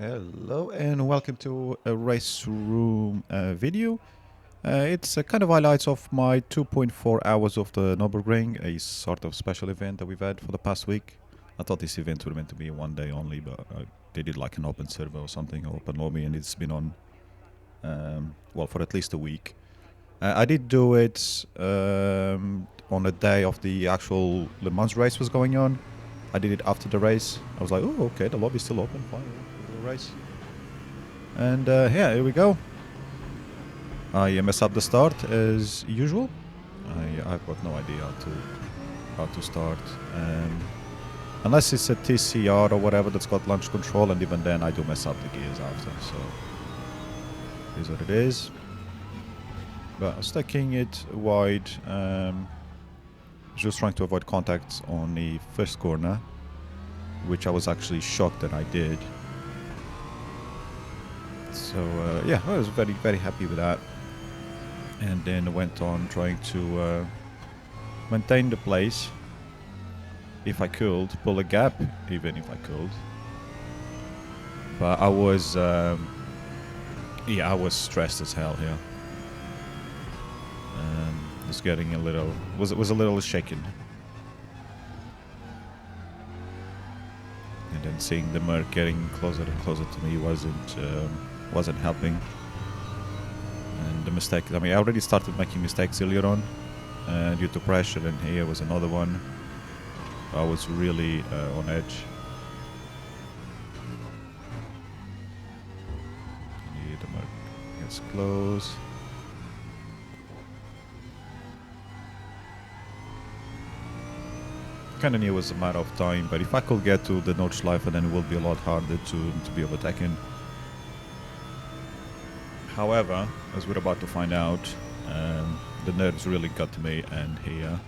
Hello and welcome to a race room video. It's a kind of highlights of my 2.4 hours of the Nürburgring, a sort of special event that we've had for the past week. I thought this event was meant to be one day only, but they did like an open server or something, or open lobby, and it's been on, well, for at least a week. I did do it on a day of the actual Le Mans race was going on. I did it after the race. I was like, oh, okay, the lobby's still open, fine, we'll do the race. And yeah, here we go. I mess up the start as usual. I've got no idea how to start. Unless it's a TCR or whatever that's got launch control, and even then I do mess up the gears after, so it is what it is. But sticking it wide, just trying to avoid contact on the first corner, which I was actually shocked that I did. So yeah, I was very happy with that. And then went on trying to maintain the place if I could, pull a gap even if I could. But I was, yeah, I was stressed as hell here. Was getting a little, was a little shaken. And then seeing the Merc getting closer and closer to me wasn't helping. And the mistake, I mean, I already started making mistakes earlier on due to pressure, and here was another one. I was really on edge. Here the Merc gets close. Kind of knew it was a matter of time, but if I could get to the Nordschleife, then it will be a lot harder to be overtaken. However, as we're about to find out, the nerves really got to me, and here,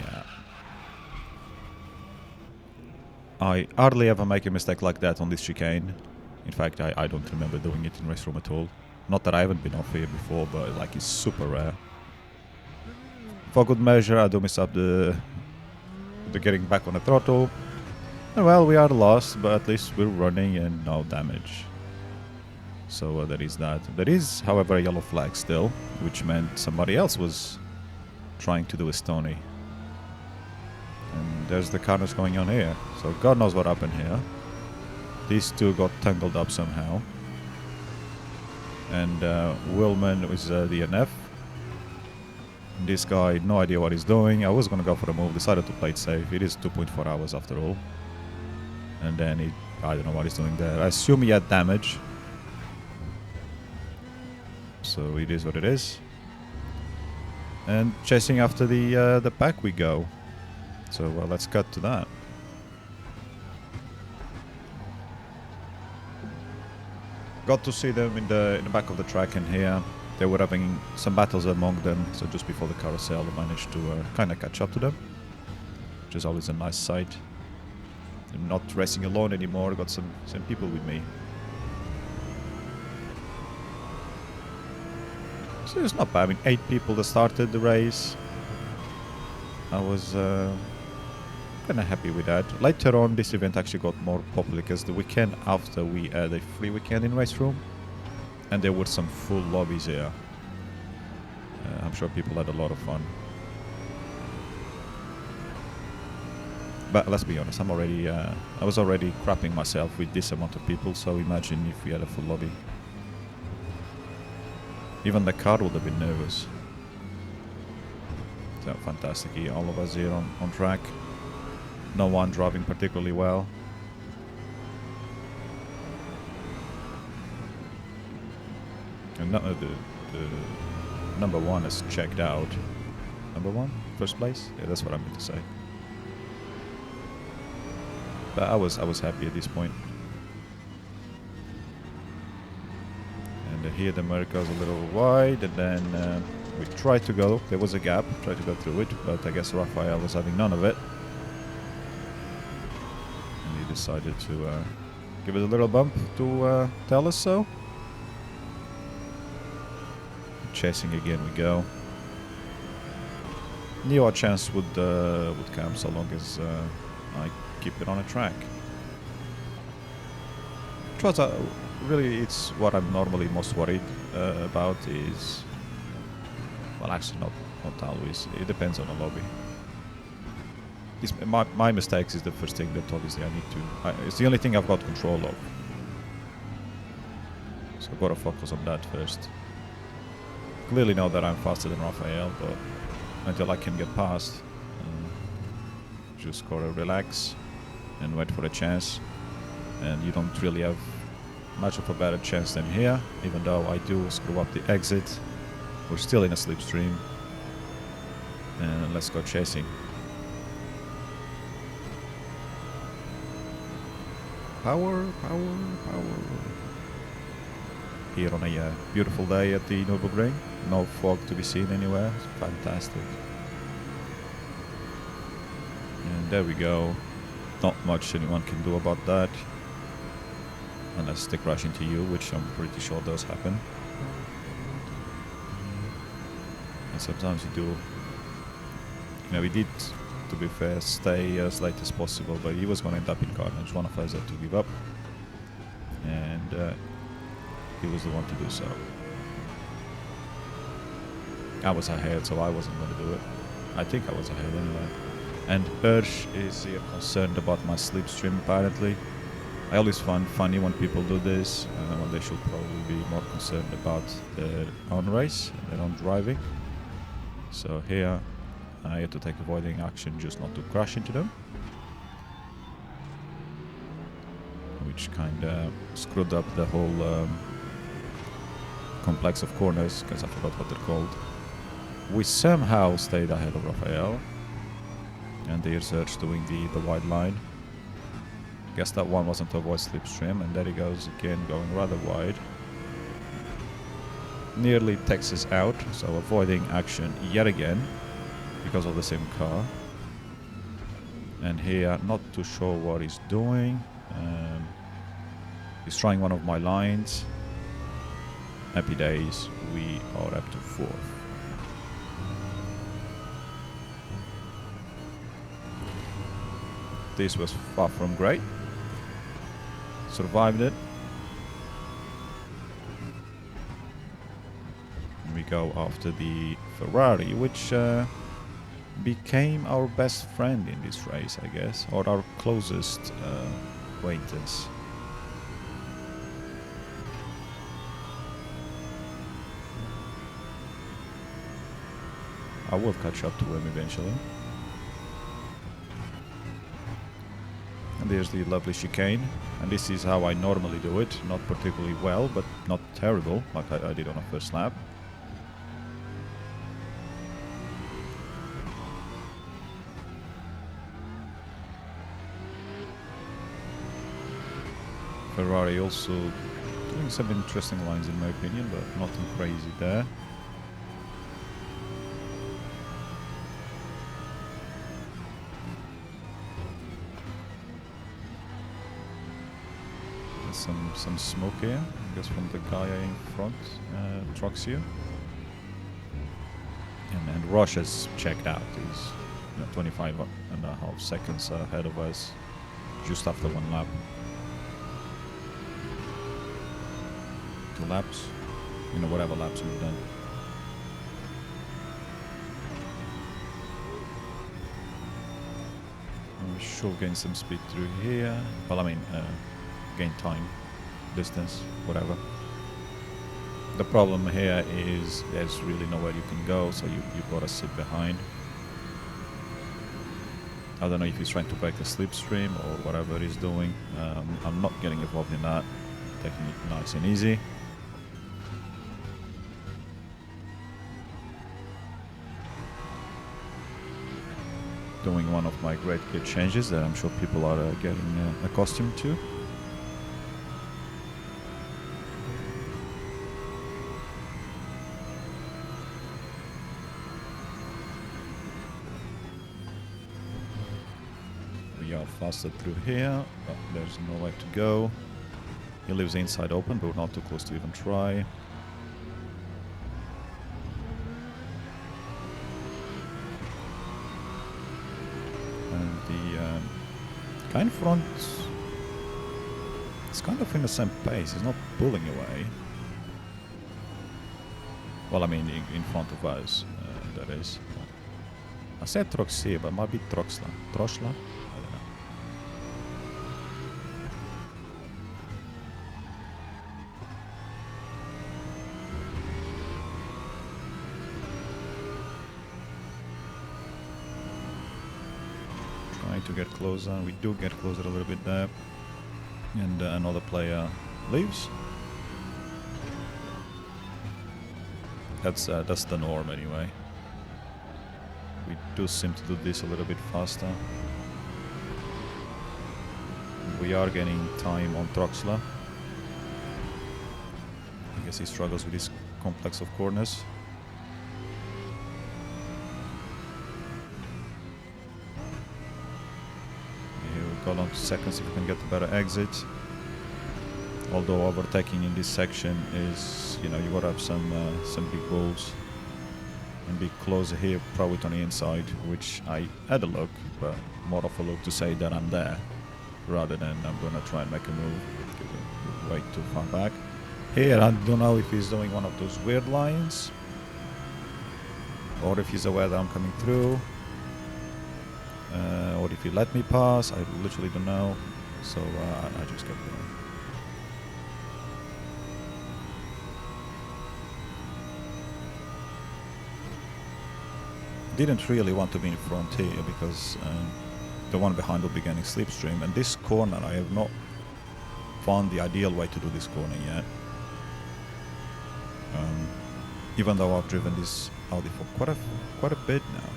yeah, I hardly ever make a mistake like that on this chicane. In fact, I don't remember doing it in race room at all. Not that I haven't been off here before, but like it's super rare. For good measure, I do miss up the getting back on the throttle. And well, we are lost, but at least we're running and no damage. So there is that. There is, however, a yellow flag still, which meant somebody else was trying to do a Stony. And there's the carnage going on here. So God knows what happened here. These two got tangled up somehow. And Willman is the DNF. This guy, no idea what he's doing. I was going to go for a move, decided to play it safe. It is 2.4 hours after all. And then I don't know what he's doing there. I assume he had damage. So it is what it is. And chasing after the pack we go. So let's cut to that. Got to see them in the back of the track, and here they were having some battles among them, so just before the carousel I managed to kind of catch up to them, which is always a nice sight. I'm not racing alone anymore, got some people with me. So it's not bad, I mean 8 people that started the race. I was kind of happy with that. Later on this event actually got more popular because the weekend after we had a free weekend in race room. And there were some full lobbies here. I'm sure people had a lot of fun. But let's be honest, I was already crapping myself with this amount of people, so imagine if we had a full lobby. Even the car would have been nervous. So fantastic, all of us here on track. No one driving particularly well. And the number one is checked out. Number one? First place? Yeah, that's what I meant to say. But I was happy at this point. And here the Merc goes a little wide, and then we tried to go. There was a gap, tried to go through it, but I guess Raphael was having none of it. And he decided to give it a little bump to tell us so. Chasing again we go. The odd chance would come so long as I keep it on a track. Which was really, it's what I'm normally most worried about is, well, actually not always. It depends on the lobby. My mistakes is the first thing that obviously I need to. It's the only thing I've got control of. So I've got to focus on that first. Clearly know that I'm faster than Raphael, but until I can get past, just gotta relax and wait for a chance. And you don't really have much of a better chance than here, even though I do screw up the exit. We're still in a slipstream. And let's go chasing. Power, power, power. Here on a beautiful day at the Nürburgring. No fog to be seen anywhere. It's fantastic. And there we go. Not much anyone can do about that. Unless they crash into you, which I'm pretty sure does happen. And sometimes you do. You know, we did, to be fair, stay as late as possible, but he was going to end up in carnage. One of us had to give up. And he was the one to do so. I was ahead, so I wasn't going to do it. I think I was ahead anyway. And Hirsch is here concerned about my slipstream, apparently. I always find funny when people do this, when they should probably be more concerned about their own race, their own driving. So here, I had to take avoiding action just not to crash into them. Which kind of screwed up the whole complex of corners, because I forgot what they're called. We somehow stayed ahead of Raphael. And there's Serge doing the wide line. Guess that one wasn't to avoid slipstream, and there he goes again, going rather wide. Nearly takes us out, so avoiding action yet again, because of the same car. And here, not too sure what he's doing. He's trying one of my lines. Happy days, we are up to 4th. This was far from great. Survived it. And we go after the Ferrari, which became our best friend in this race, I guess, or our closest acquaintance. I will catch up to him eventually. And there's the lovely chicane, and this is how I normally do it. Not particularly well, but not terrible, like I did on the first lap. Ferrari also doing some interesting lines in my opinion, but nothing crazy there. Some smoke here, I guess from the guy in front, trucks here. And Roche has checked out. He's 25.5 seconds ahead of us, just after 1 lap. 2 laps, whatever laps we've done. And we should gain some speed through here. Well, I mean, gain time, distance, whatever. The problem here is there's really nowhere you can go, so you've got to sit behind. I don't know if he's trying to break the slipstream or whatever he's doing. I'm not getting involved in that. Taking it nice and easy. Doing one of my great gear changes that I'm sure people are getting accustomed to. We are faster through here, but there's nowhere to go. He leaves the inside open, but we're not too close to even try. And the guy in front It's kind of in the same pace. It's not pulling away. Well, I mean, in front of us, that is. I said Troxia, but it might be Troxla. Troxla? I don't know. Trying to get closer. We do get closer a little bit there. And another player leaves. That's the norm anyway. We do seem to do this a little bit faster. We are gaining time on Troxler. I guess he struggles with this complex of corners. Here we go on to seconds if we can get a better exit. Although overtaking in this section is, you know, you gotta have some big balls and be closer here, probably on the inside, which I had a look, but more of a look to say that I'm there, rather than I'm gonna try and make a move, because I'm way too far back. Here, I don't know if he's doing one of those weird lines, or if he's aware that I'm coming through, or if he let me pass. I literally don't know, so I just kept going. Didn't really want to be in front here because the one behind will be getting slipstream, and this corner I have not found the ideal way to do this corner yet. Even though I've driven this Audi for quite a bit now,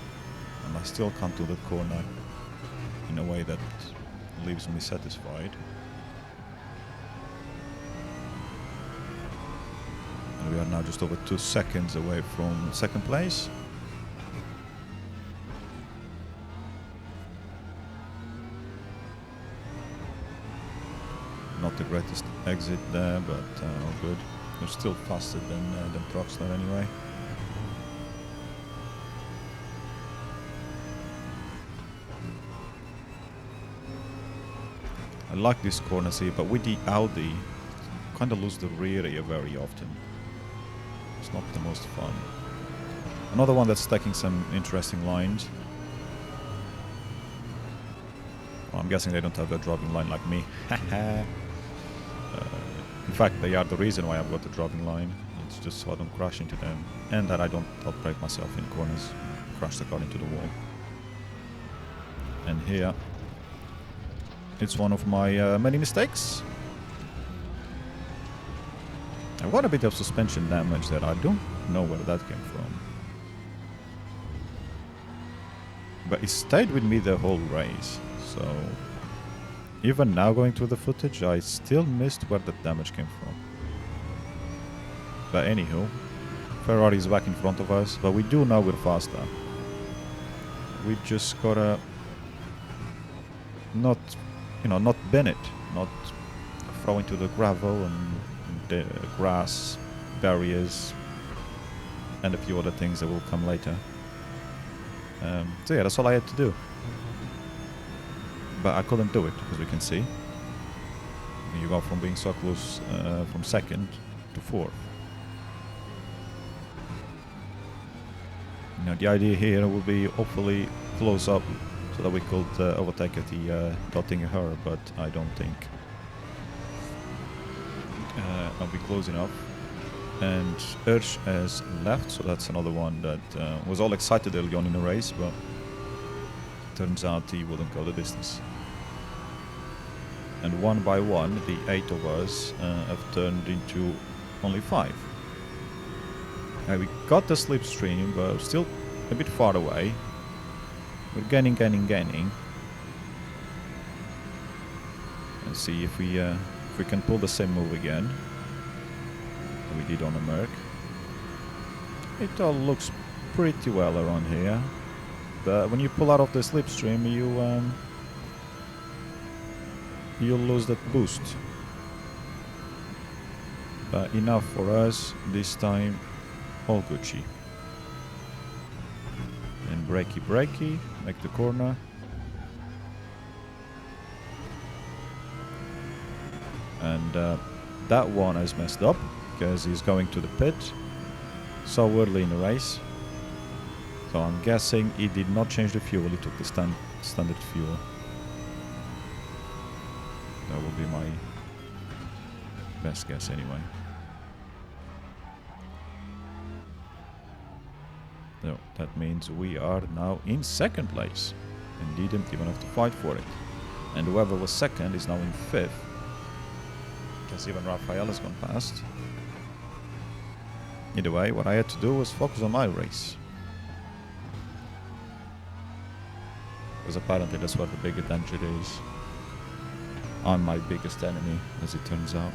and I still can't do that corner in a way that leaves me satisfied. And we are now just over 2 seconds away from second place. Not the greatest exit there, but all good. They're still faster than Troxler anyway. I like this corner here, but with the Audi, kind of lose the rear here very often. It's not the most fun. Another one that's taking some interesting lines. Well, I'm guessing they don't have a driving line like me. In fact, they are the reason why I've got the driving line. It's just so I don't crash into them, and that I don't outbrake myself in corners, crash the car into the wall. And here, it's one of my many mistakes. I've got a bit of suspension damage there. I don't know where that came from. But it stayed with me the whole race, so even now going through the footage, I still missed where the damage came from. But anywho, Ferrari is back in front of us, but we do know we're faster. We just gotta not, you know, not bend it, not throw into the gravel and the grass, barriers, and a few other things that will come later. So yeah, that's all I had to do. But I couldn't do it, as we can see. You go from being so close from second to fourth. Now the idea here will be hopefully close up so that we could overtake at the dotting her, but I don't think I'll be close enough. And Ursh has left, so that's another one that was all excited early on in the race, but turns out he wouldn't go the distance. And one by one, the 8 of us have turned into only 5. We got the slipstream, but still a bit far away. We're gaining. Let's see if we can pull the same move again we did on the Merc. It all looks pretty well around here. But when you pull out of the slipstream, you lose that boost. But enough for us this time. All Gucci. And brakey, make the corner. And that one is messed up because he's going to the pit so early in the race. So I'm guessing he did not change the fuel, he took the standard fuel. That will be my best guess anyway. So that means we are now in second place and didn't even have to fight for it. And whoever was second is now in fifth. Because even Raphael has gone past. Either way, what I had to do was focus on my race. Because apparently that's where the bigger danger is. I'm my biggest enemy, as it turns out.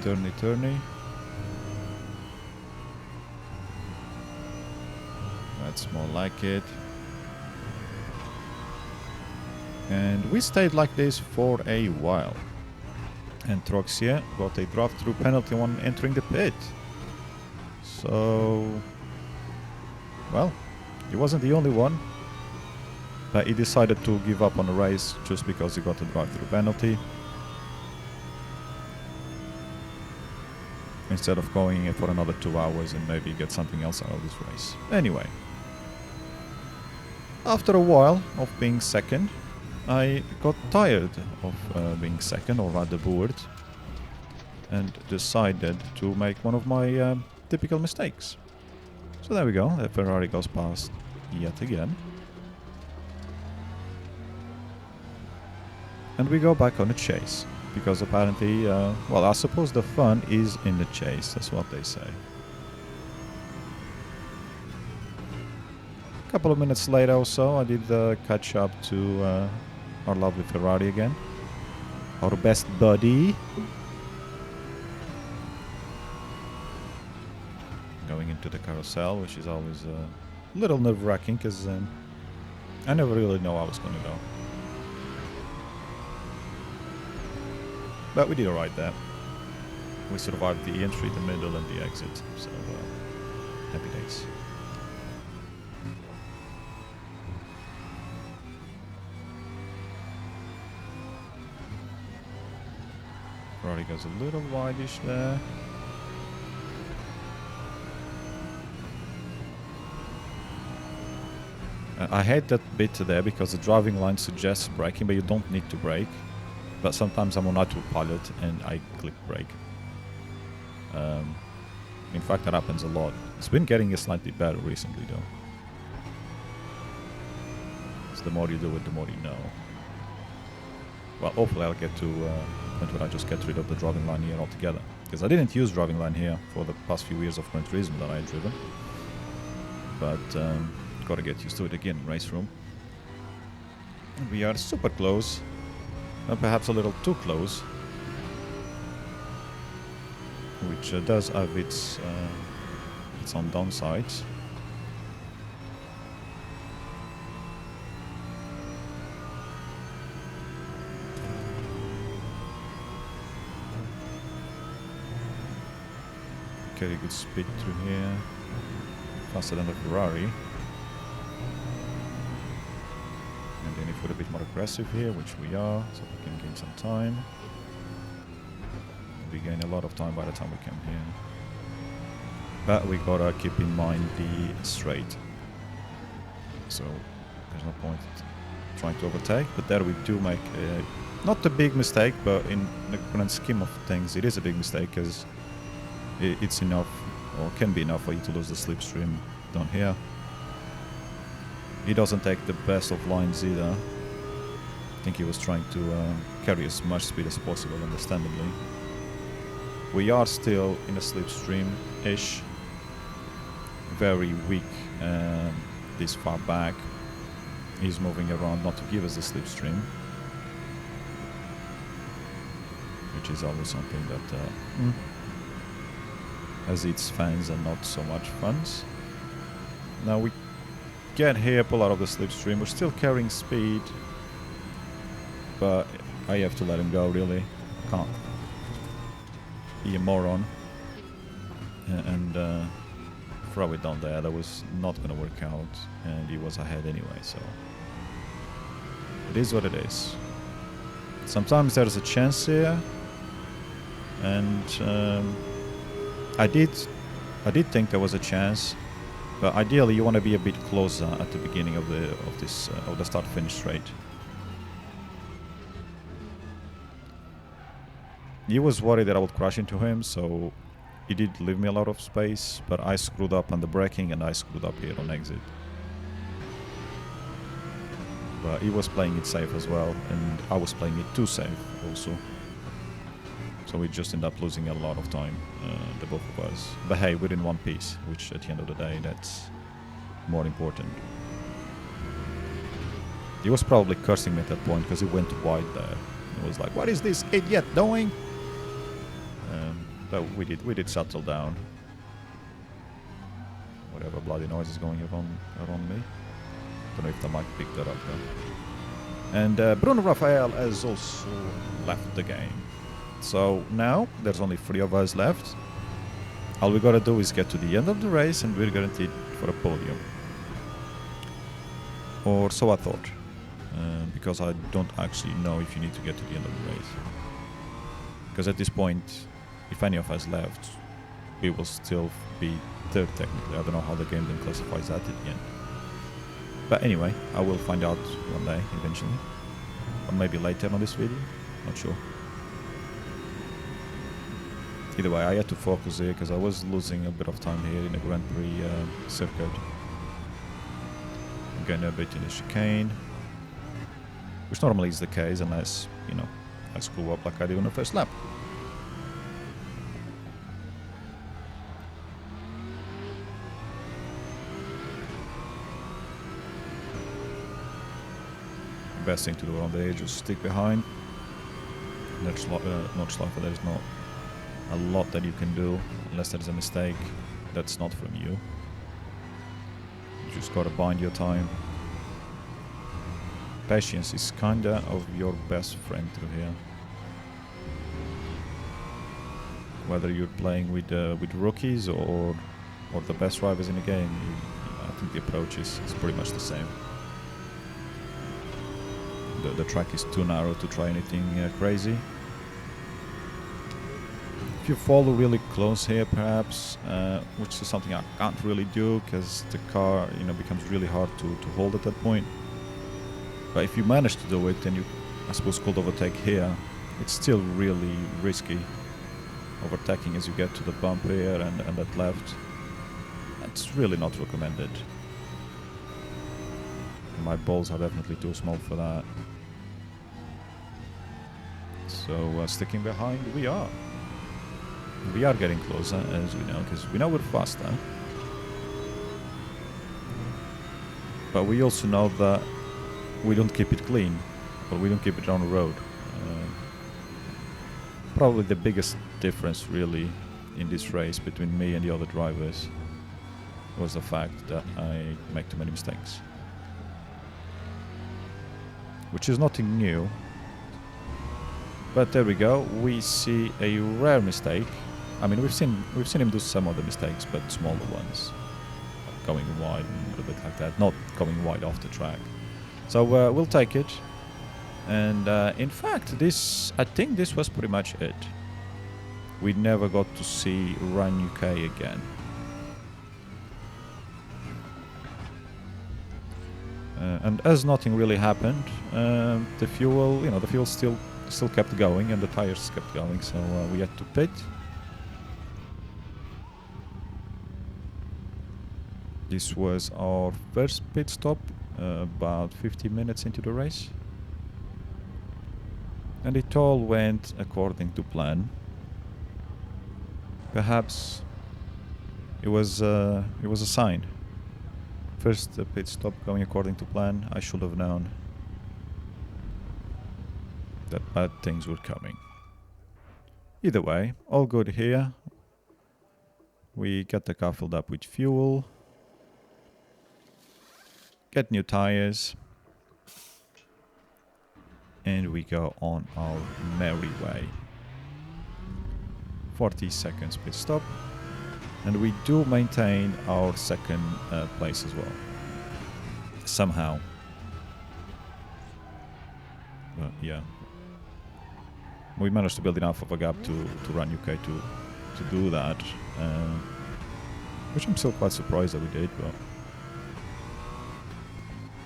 Turny, turny. That's more like it. And we stayed like this for a while. And Troxia got a drive-through penalty on entering the pit. So, well, he wasn't the only one. But he decided to give up on the race just because he got a drive-through penalty. Instead of going in for another 2 hours and maybe get something else out of this race. Anyway. After a while of being second, I got tired of being second, or rather bored, and decided to make one of my typical mistakes. So there we go, the Ferrari goes past yet again. And we go back on a chase, because apparently, well, I suppose the fun is in the chase, that's what they say. A couple of minutes later or so, I did catch up to our lovely Ferrari again. Our best buddy. Going into the carousel, which is always a little nerve-wracking, because I never really know how I was going to go. But we did alright there. We survived the entry, the middle, and the exit, so happy days. Ferrari goes a little wideish there. I hate that bit there because the driving line suggests braking, but you don't need to brake. But sometimes I'm on autopilot and I click brake. In fact, that happens a lot. It's been getting slightly better recently, though. So the more you do it, the more you know. Well, hopefully I'll get to a point where I just get rid of the driving line here altogether. Because I didn't use driving line here for the past few years of Gran Turismo that I had driven. But gotta get used to it again in race room. And we are super close. And perhaps a little too close. Which does have its own downsides. Get a good speed through here. Faster than the Ferrari. And then if we're a bit more aggressive here, which we are, so we can gain some time. We gain a lot of time by the time we come here. But we gotta keep in mind the straight. So there's no point trying to overtake. But there we do make not a big mistake, but in the grand scheme of things, it is a big mistake because it's enough, or can be enough, for you to lose the slipstream down here. He doesn't take the best of lines either. I think he was trying to carry as much speed as possible, understandably. We are still in a slipstream-ish. Very weak this far back. He's moving around not to give us a slipstream. Which is always something that has its fans and not so much fans. Now we get here, pull out of the slipstream. We're still carrying speed. But I have to let him go, really. Can't be a moron. and throw it down there. That was not going to work out, and he was ahead anyway, so it is what it is. Sometimes there's a chance here, and I did think there was a chance, but ideally you want to be a bit closer at the beginning of the start-finish straight. He was worried that I would crash into him, so he did leave me a lot of space, but I screwed up on the braking and I screwed up here on exit. But he was playing it safe as well, and I was playing it too safe also. So we just ended up losing a lot of time, the both of us. But hey, we're in one piece, which at the end of the day, that's more important. He was probably cursing me at that point because he went wide there. He was like, "What is this idiot doing?" But we did settle down. Whatever bloody noise is going around me. Don't know if the mic picked that up though. And Bruno Rafael has also left the game. So now there's only 3 of us left. All we gotta do is get to the end of the race and we're guaranteed for a podium. Or so I thought. Because I don't actually know if you need to get to the end of the race. Because at this point, if any of us left, we will still be third technically. I don't know how the game then classifies that at the end. But anyway, I will find out one day eventually. Or maybe later on this video, not sure. Either way, I had to focus here because I was losing a bit of time here in the Grand Prix circuit. I'm getting a bit in the chicane, which normally is the case unless, you know, I screw up like I did on the first lap. Best thing to do around there is just stick behind. Not Schleifer, there's not a lot that you can do unless there's a mistake that's not from you. You just gotta bind your time. Patience is kinda of your best friend through here. Whether you're playing with rookies or the best drivers in the game, I think the approach is pretty much the same. The track is too narrow to try anything crazy. If you follow really close here, perhaps, which is something I can't really do because the car, you know, becomes really hard to hold at that point. But if you manage to do it, then you, I suppose, could overtake here. It's still really risky overtaking as you get to the bump here and that left. It's really not recommended. My balls are definitely too small for that. So sticking behind, we are. We are getting closer, as we know, because we know we're faster. But we also know that we don't keep it clean, or we don't keep it on the road. Probably the biggest difference, really, in this race between me and the other drivers was the fact that I make too many mistakes. Which is nothing new. But there we go. We see a rare mistake. I mean, we've seen him do some other mistakes, but smaller ones, going wide and a little bit like that, not going wide off the track. So we'll take it. And in fact, I think this was pretty much it. We never got to see Run UK again. And as nothing really happened, the fuel still kept going and the tires kept going, so we had to pit. This was our first pit stop, about 50 minutes into the race. And it all went according to plan. Perhaps it was a sign. First pit stop going according to plan. I should have known that bad things were coming. Either way, all good here. We get the car filled up with fuel. Get new tires. And we go on our merry way. 40 seconds pit stop. And we do maintain our second place as well. Somehow. But yeah. We managed to build enough of a gap to run UK to do that. Which I'm still quite surprised that we did, but...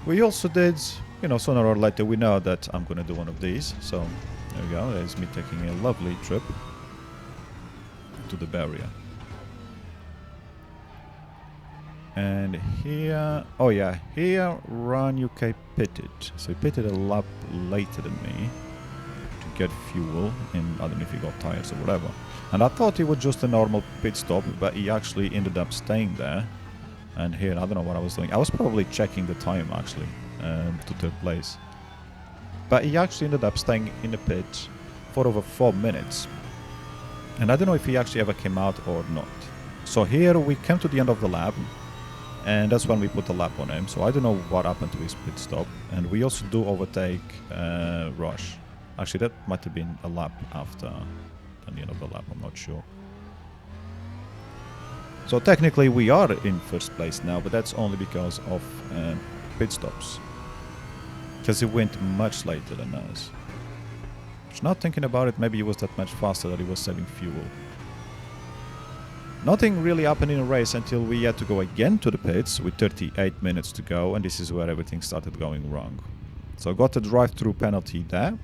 We also did, you know, sooner or later we know that I'm going to do one of these. So, there we go. There's me taking a lovely trip to the barrier. And here... Oh yeah, here Run UK pitted. So he pitted a lap later than me to get fuel. And I don't know if he got tires or whatever. And I thought it was just a normal pit stop, but he actually ended up staying there. And here, I don't know what I was doing. I was probably checking the time, actually, to third place. But he actually ended up staying in the pit for over 4 minutes. And I don't know if he actually ever came out or not. So here we came to the end of the lap. And that's when we put the lap on him. So I don't know what happened to his pit stop. And we also do overtake Rush. Actually, that might have been a lap after the end of the lap. I'm not sure. So technically we are in first place now, but that's only because of pit stops. Because he went much later than us. Just not thinking about it, maybe he was that much faster that he was saving fuel. Nothing really happened in a race until we had to go again to the pits with 38 minutes to go, and this is where everything started going wrong. So I got a drive-through penalty there,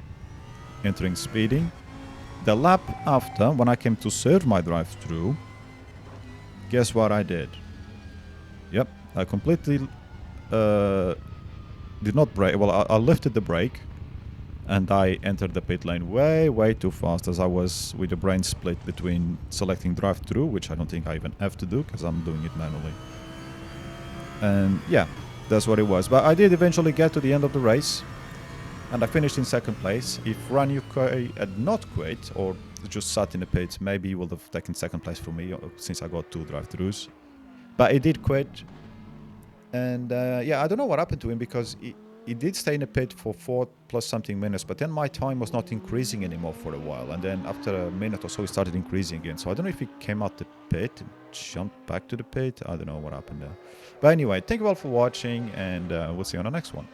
entering speeding. The lap after, when I came to serve my drive-through, guess what I did? Yep, I completely did not brake. Well, I lifted the brake and I entered the pit lane way too fast, as I was with the brain split between selecting drive-through, which I don't think I even have to do because I'm doing it manually. And yeah, that's what it was. But I did eventually get to the end of the race and I finished in second place. If Run UK had not quit or just sat in the pits, maybe he would have taken second place from me since I got 2 drive-throughs. But he did quit. And yeah, I don't know what happened to him because he did stay in the pit for 4 plus something minutes, but then my time was not increasing anymore for a while. And then after a minute or so, he started increasing again. So I don't know if he came out the pit and jumped back to the pit. I don't know what happened there. But anyway, thank you all for watching and we'll see you on the next one.